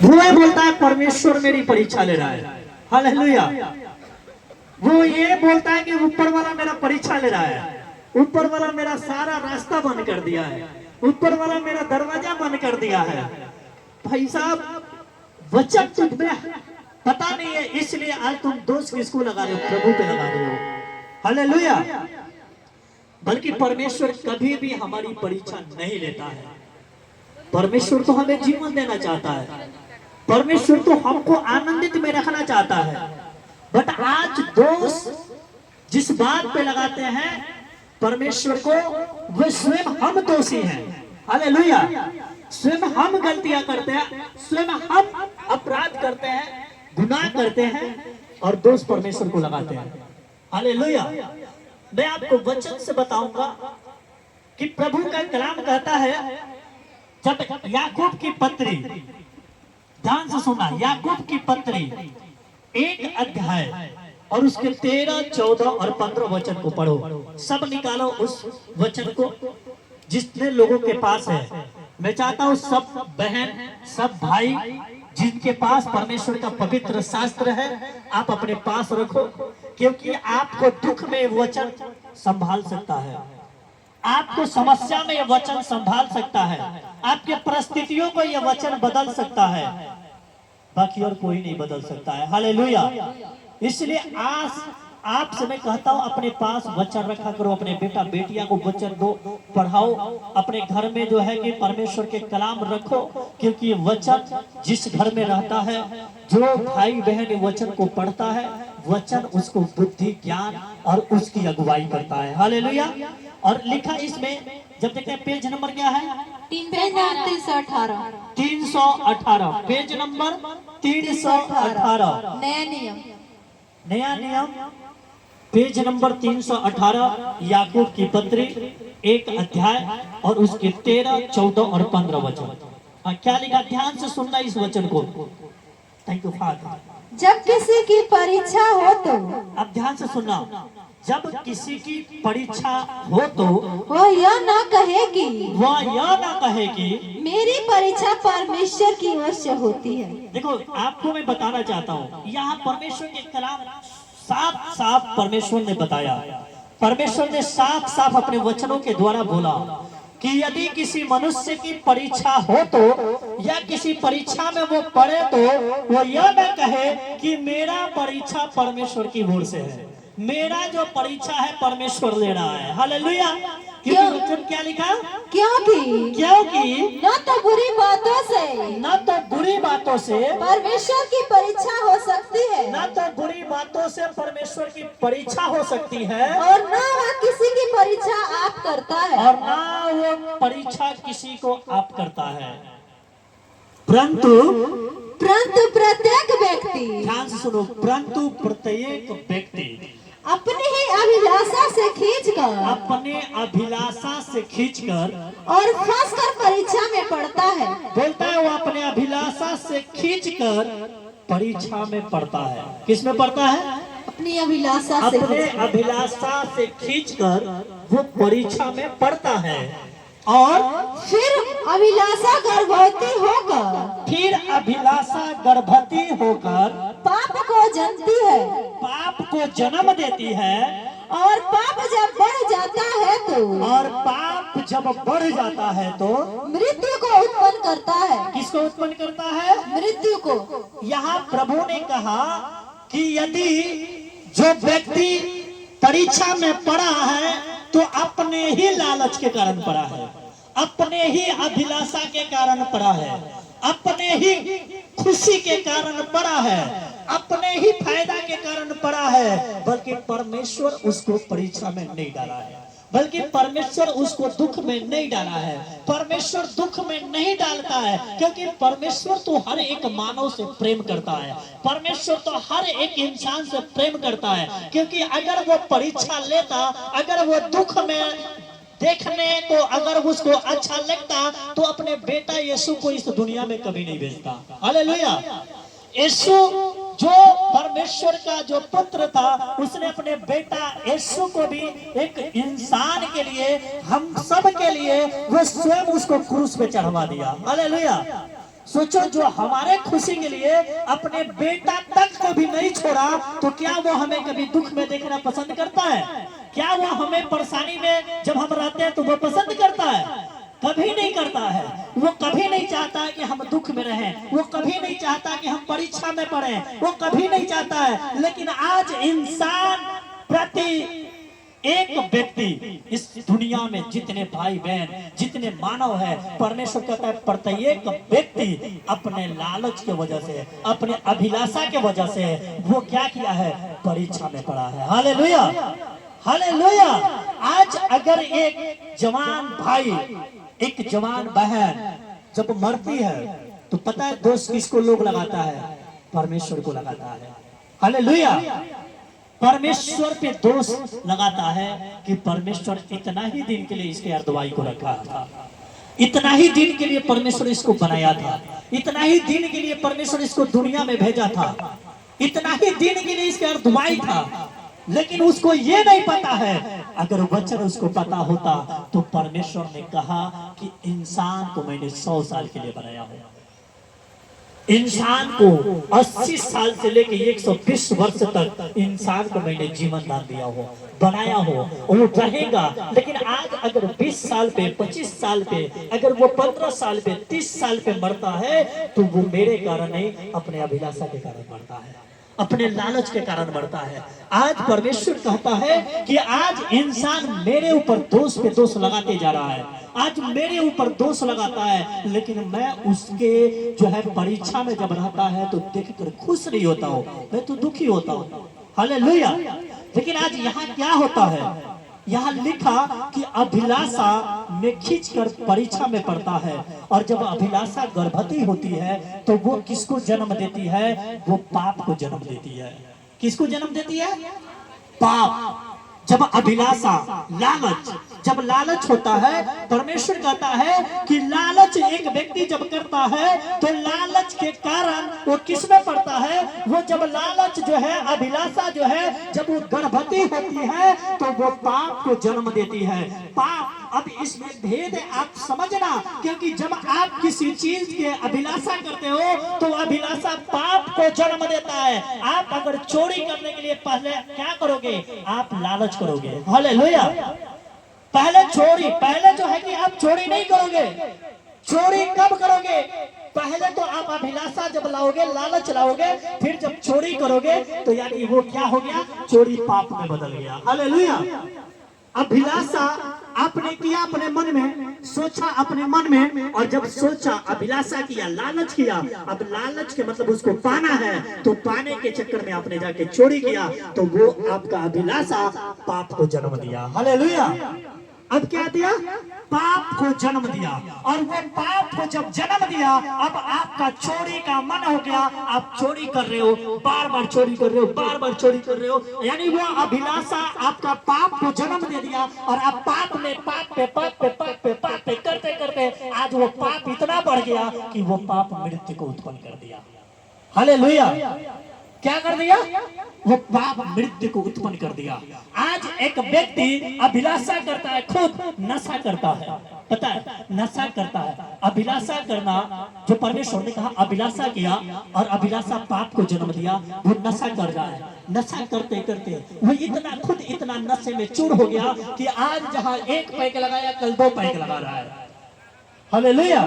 वो ये बोलता है परमेश्वर मेरी परीक्षा ले रहा है, हालेलुया। वो ये बोलता है कि ऊपर वाला मेरा परीक्षा ले रहा है, ऊपर वाला मेरा सारा रास्ता बंद कर दिया है, ऊपर वाला मेरा दरवाजा बंद कर दिया है। भाई साहब, वचन तुम्हें पता नहीं है, इसलिए आज तुम दोष किसको लगा रहे हो? प्रभु पे लगा रहे हो, हालेलुया। बल्कि परमेश्वर कभी भी हमारी परीक्षा नहीं लेता है। परमेश्वर तो हमें जीवन देना चाहता है, परमेश्वर तो हमको आनंदित में रखना चाहता है। बट आज दोष जिस बात पे लगाते हैं परमेश्वर को, वो स्वयं हम दोषी हैं, हालेलुया। स्वयं हम गलतियां करते हैं, स्वयं हम अपराध करते हैं, गुनाह करते हैं और दोष परमेश्वर को लगाते हैं, हालेलुया। मैं आपको वचन से बताऊंगा कि प्रभु का कलाम कहता है, जब याकूब की पत्री, ध्यान से सुना, याकूब की पत्री 1 अध्याय और उसके 13, 14 और 15 वचन को पढ़ो। सब निकालो उस वचन को जितने लोगों के पास है। मैं चाहता हूँ सब बहन, सब भाई जिनके पास परमेश्वर का पवित्र शास्त्र है, आप अपने पास रखो, क्योंकि आपको दुख में वचन संभाल सकता है, आपको समस्या में यह वचन संभाल सकता है, आपके परिस्थितियों को यह वचन बदल सकता है, बाकी और कोई नहीं बदल सकता है, हालेलुया। इसलिए आज आपसे मैं कहता हूं, अपने पास वचन रखा करो, अपने बेटा बेटियां को वचन दो, पढ़ाओ, अपने घर में जो है कि परमेश्वर के कलाम रखो, क्योंकि वचन जिस घर में रहता है, जो भाई बहन वचन को पढ़ता है, वचन उसको बुद्धि, ज्ञान और उसकी अगुवाई करता है, हालेलुया। और लिखा इसमें, जब देखते हैं पेज नंबर क्या है, 318 318, पेज नंबर 318, नया नियम पेज नंबर 318, याकूब की पत्री 1 अध्याय और उसके 13, 14 और 15 वचन। क्या लिखा, ध्यान से सुनना इस वचन को। Thank you father. जब किसी की परीक्षा हो तो, अब ध्यान से सुनना, जब किसी की परीक्षा हो तो वह यह न कहेगी, मेरी परीक्षा परमेश्वर की ओर से होती है। देखो, आपको मैं बताना चाहता हूँ, यहाँ परमेश्वर के कलाम साफ साफ परमेश्वर ने बताया, परमेश्वर ने साफ साफ अपने वचनों के द्वारा बोला कि यदि किसी मनुष्य की परीक्षा हो तो, या किसी परीक्षा में वो पढ़े तो वो यह न कहे कि मेरा परीक्षा परमेश्वर की ओर से है, मेरा जो परीक्षा है परमेश्वर ले रहा है, हालेलुया। क्योंकि वचन क्या लिखा, क्योंकि न तो बुरी बातों से परमेश्वर की परीक्षा हो सकती है, न तो बुरी बातों से परमेश्वर की परीक्षा हो सकती है, और न वह किसी की परीक्षा आप करता है, और न वो परीक्षा किसी को आप करता है, परंतु प्रत्येक व्यक्ति, ध्यान से सुनो, परंतु प्रत्येक व्यक्ति अपनी ही अभिलाषा से खींचकर और फंसकर परीक्षा में पढ़ता है। बोलता है, वो अपने अभिलाषा से खींचकर परीक्षा में पढ़ता है। किस में पढ़ता है? अपनी अभिलाषा से खींचकर वो परीक्षा में पढ़ता है, और फिर अभिलाषा गर्भवती होकर पाप को जनती है, पाप को जन्म देती है, और पाप जब बढ़ जाता है तो मृत्यु को उत्पन्न करता है। किसको उत्पन्न करता है? मृत्यु को। यहाँ प्रभु ने कहा कि यदि जो व्यक्ति परीक्षा में पड़ा है तो अपने ही लालच के कारण पड़ा है, अपने ही अभिलाषा के कारण पड़ा है, अपने ही खुशी के कारण पड़ा है, अपने ही फायदा के कारण पड़ा है, बल्कि परमेश्वर उसको परीक्षा में नहीं डाला है, बल्कि परमेश्वर उसको दुख में नहीं डाला है। परमेश्वर दुख में नहीं डालता है, क्योंकि परमेश्वर तो हर एक मानव से प्रेम करता है, परमेश्वर तो हर एक इंसान से प्रेम करता है। क्योंकि अगर वो परीक्षा लेता, अगर वो दुख में देखने को अगर उसको अच्छा लगता, तो अपने बेटा यीशु को इस दुनिया में कभी नहीं भेजता, हालेलुया। यीशु जो परमेश्वर का जो पुत्र था, उसने अपने बेटा यीशु को भी एक इंसान के लिए, हम सब के लिए वो स्वयं उसको क्रूस पे चढ़वा दिया, हालेलुया। सोचो, जो हमारे खुशी के लिए अपने बेटा तक को भी नहीं छोड़ा, तो क्या वो हमें कभी दुख में देखना पसंद करता है? क्या वो हमें परेशानी में जब हम रहते हैं तो वो पसंद करता है? कभी नहीं करता है। वो कभी नहीं चाहता है कि हम दुख में रहें, वो कभी नहीं चाहता कि हम परीक्षा में पढ़ें, वो कभी नहीं चाहता है। लेकिन आज इंसान प्रति एक व्यक्ति, इस दुनिया में जितने भाई बहन, जितने मानव है, परमेश्वर कहता है प्रत्येक व्यक्ति अपने लालच के वजह से, अपने अभिलाषा के वजह से वो क्या किया है? परीक्षा में पड़ा है। Hallelujah, hallelujah. आज अगर एक जवान भाई, एक जवान बहन जब मरती है तो पता है दोष किसको लोग लगाता है? परमेश्वर को लगाता है। हालेलुया। परमेश्वर पे दोष लगाता है कि परमेश्वर इतना ही दिन के लिए इसके अर्धवाई को रखा था, इतना ही दिन के लिए परमेश्वर इसको बनाया था, इतना ही दिन के लिए परमेश्वर इसको दुनिया में भेजा था, इतना ही दिन के लिए इसके अर्धवाई था। लेकिन उसको ये नहीं पता है, अगर वचन उसको पता होता तो परमेश्वर ने कहा कि इंसान को मैंने 100 साल के लिए बनाया है, इंसान को 80 साल से लेके 120 वर्ष तक इंसान को मैंने जीवन दान दिया हो, बनाया हो, वो रहेगा। लेकिन आज अगर 20 साल पे, 25 साल पे, अगर वो 15 साल पे, 30 साल पे मरता है तो वो मेरे कारण नहीं, अपने अभिलाषा के कारण मरता है, अपने लालच के कारण मरता है। आज परमेश्वर कहता है कि आज इंसान मेरे ऊपर दोष पे दोष लगाते जा रहा है, आज मेरे ऊपर दोष लगाता है, लेकिन मैं उसके जो है परीक्षा में जब रहता है तो देखकर खुश नहीं होता हूँ, मैं तो दुखी होता हूँ। हालेलुया। लेकिन आज यहाँ क्या होता है? यहाँ लिखा कि अभिलाषा में खींचकर परीक्षा में पड़ता है, और जब अभिलाषा गर्भवती होती है तो वो किसको जन्म देती है? वो पाप को जन्म देती है। किसको जन्म देती है? पाप। जब अभिलाषा, लालच, जब लालच होता है, परमेश्वर कहता है कि लालच एक व्यक्ति जब करता है तो लालच के कारण वो किस में पड़ता है? वो जब लालच जो है, अभिलाषा जो है, जब वो गर्भवती होती है तो वो पाप को जन्म देती है। पाप, अब इसमें भेद आप समझना, क्योंकि जब आप किसी चीज के अभिलाषा करते हो तो अभिलाषा पाप को जन्म देता है। आप अगर चोरी करने के लिए पहले क्या करोगे? आप लालच करोगे। हालेलुया। पहले चोरी, पहले जो है कि आप चोरी नहीं करोगे। चोरी कब करोगे? पहले तो आप अभिलाषा जब लाओगे, लालच लाओगे, फिर जब चोरी करोगे तो यानी वो क्या हो गया? चोरी पाप में बदल गया। हालेलुया। अभिलाषा आपने किया अपने मन में, सोचा अपने मन में, और जब सोचा, अभिलाषा किया, लालच किया, अब लालच के मतलब उसको पाना है, तो पाने के चक्कर में आपने जाके चोरी किया, तो वो आपका अभिलाषा पाप को जन्म दिया। हालेलुया। अब क्या दिया? पाप को जन्म दिया, और वो पाप को जब जन्म दिया, अब आपका चोरी का मन हो गया, आप चोरी कर रहे हो, बार बार चोरी कर रहे हो, बार बार चोरी कर रहे हो, यानी वो अभिलाषा आपका पाप को जन्म दे दिया, और आप पाप में पाप पे पाप पे पाप पे पाप पे करते करते आज वो पाप इतना बढ़ गया कि वो पाप मृत्यु को उत्पन्न कर दिया। हालेलुया। क्या कर दिया? वो पाप मृत्यु को उत्पन्न कर दिया। आज एक व्यक्ति अभिलाषा करता है, खुद नशा करता है, पता है, नशा करता है। अभिलाषा करना, जो परमेश्वर ने कहा अभिलाषा किया और अभिलाषा पाप को जन्म दिया, वो नशा कर रहा है। नशा करते करते वो इतना, खुद इतना नशे में चूर हो गया कि आज जहां 1 पैक लगाया, कल 2 पैक लगा रहा है। हालेलुया।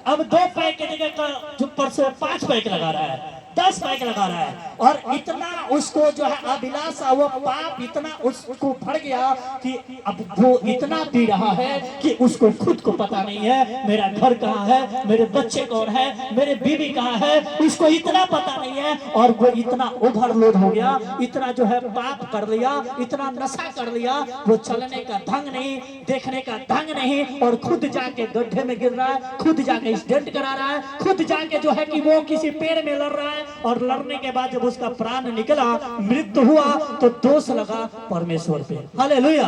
अब 2 पैक की जगह जो परसों 5 पैक लगा रहा है, 10 पैक लगा रहा है, और इतना उसको जो है अभिलाषा, वो पाप इतना उसको भर गया कि अब वो इतना पी रहा है कि उसको खुद को पता नहीं है मेरा घर कहाँ है, मेरे बच्चे कौन है, मेरे बीवी कहाँ है, उसको इतना पता नहीं है। और वो इतना ओवरलोड हो गया, इतना जो है पाप कर लिया, इतना नशा कर लिया, वो चलने का ढंग नहीं, देखने का ढंग नहीं, और खुद जाके गड्ढे में गिर रहा है, खुद जाके एक्सीडेंट करा रहा है, खुद जाके जो है कि वो किसी पेड़ में लड़ रहा है, और लड़ने के बाद जब उसका प्राण निकला, मृत्यु हुआ, तो दोष लगा परमेश्वर पे। हालेलुया।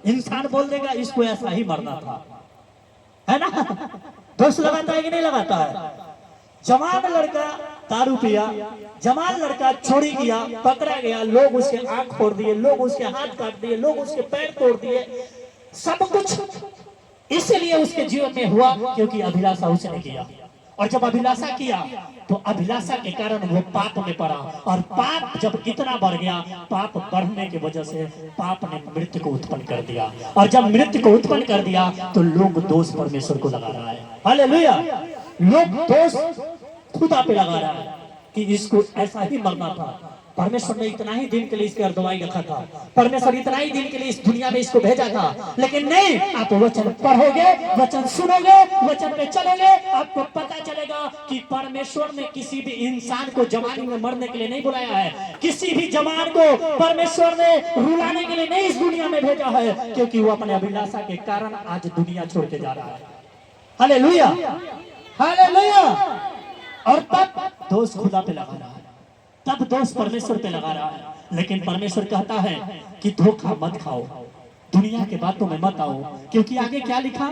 इंसान बोल देगा इसको ऐसा ही मरना था, है ना? दोष लगाता है कि नहीं लगाता है? जवान लड़का दारू पिया, जवान लड़का चोरी किया, पकड़ा गया, लोग उसके आंख फोड़ दिए, लोग उसके हाथ काट दिए, लोग उसके पैर तोड़ दिए, सब कुछ इसलिए उसके जीवन में हुआ क्योंकि अभिलाषा उसने किया। और जब अभिलाषा किया तो अभिलाषा के कारण वो पाप में पड़ा, और पाप जब इतना बढ़ गया, पाप बढ़ने की वजह से पाप ने मृत्यु को उत्पन्न कर दिया, और जब मृत्यु को उत्पन्न कर दिया तो लोग दोष परमेश्वर को लगा रहा है। हालेलुया। लोग दोष खुदा पे लगा रहा है कि इसको ऐसा ही मरना था, परमेश्वर ने इतना ही दिन के लिए इसके दवाई रखा था, परमेश्वर इतना ही दिन के लिए इस दुनिया में इसको भेजा था। लेकिन नहीं, आप वचन पढ़ोगे, वचन सुनोगे, वचन पे चलोगे, आपको पता चलेगा कि परमेश्वर ने किसी भी इंसान को जवानी में मरने के लिए नहीं बुलाया है, किसी भी जवान को परमेश्वर ने रुलाने के लिए नहीं इस दुनिया में भेजा है, क्योंकि वो अपने अभिलाषा के कारण आज दुनिया छोड़ के जा रहा है। Hallelujah, hallelujah. और तब दोष खुदा पे लगा रहा है, तब दोष परमेश्वर पे लगा रहा है। लेकिन परमेश्वर कहता है कि धोखा मत खाओ, दुनिया के बातों में मत आओ, क्योंकि आगे क्या लिखा,